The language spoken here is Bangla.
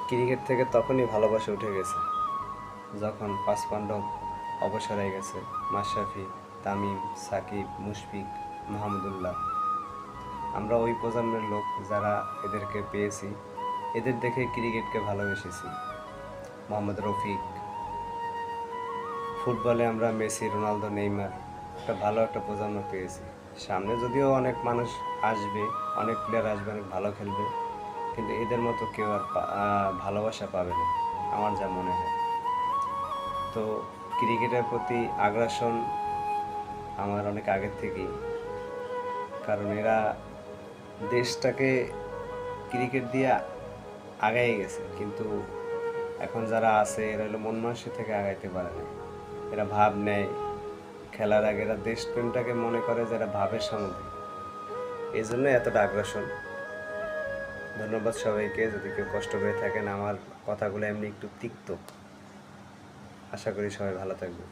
ক্রিকেট থেকে তখনই ভালোবাসা উঠে গেছে যখন পাঁচ পাণ্ডব অবসর হয়ে গেছে। মাশরাফি, তামিম, সাকিব, মুশফিক, মাহমুদুল্লাহ। আমরা ওই প্রজন্মের লোক যারা এদেরকে পেয়েছি, এদের দেখে ক্রিকেটকে ভালোবেসেছি। মোহাম্মদ রফিক, ফুটবলে আমরা মেসি, রোনালদো, নেইমার, একটা ভালো প্রজন্ম পেয়েছি। সামনে যদিও অনেক মানুষ আসবে, অনেক প্লেয়ার আসবে, অনেক ভালো খেলবে, কিন্তু এদের মতো কেউ আর ভালোবাসা পাবে না, আমার যা মনে হয়। তো ক্রিকেটের প্রতি আগ্রাসন আমার অনেক আগের থেকেই, কারণ এরা দেশটাকে ক্রিকেট দিয়ে আগায় গেছে, কিন্তু এখন যারা আছে এরা হলো মন মানসিক থেকে আগাইতে পারে না। এরা ভাব নেয় খেলার আগে, এরা দেশপ্রেমটাকে মনে করে যে এরা ভাবের সামগ্রী, এই জন্য এতটা আগ্রাসন। ধন্যবাদ সবাইকে, যদি কেউ কষ্ট পেয়ে থাকেন। আমার কথাগুলো এমনি একটু তিক্ত। আশা করি সবাই ভালো থাকবে।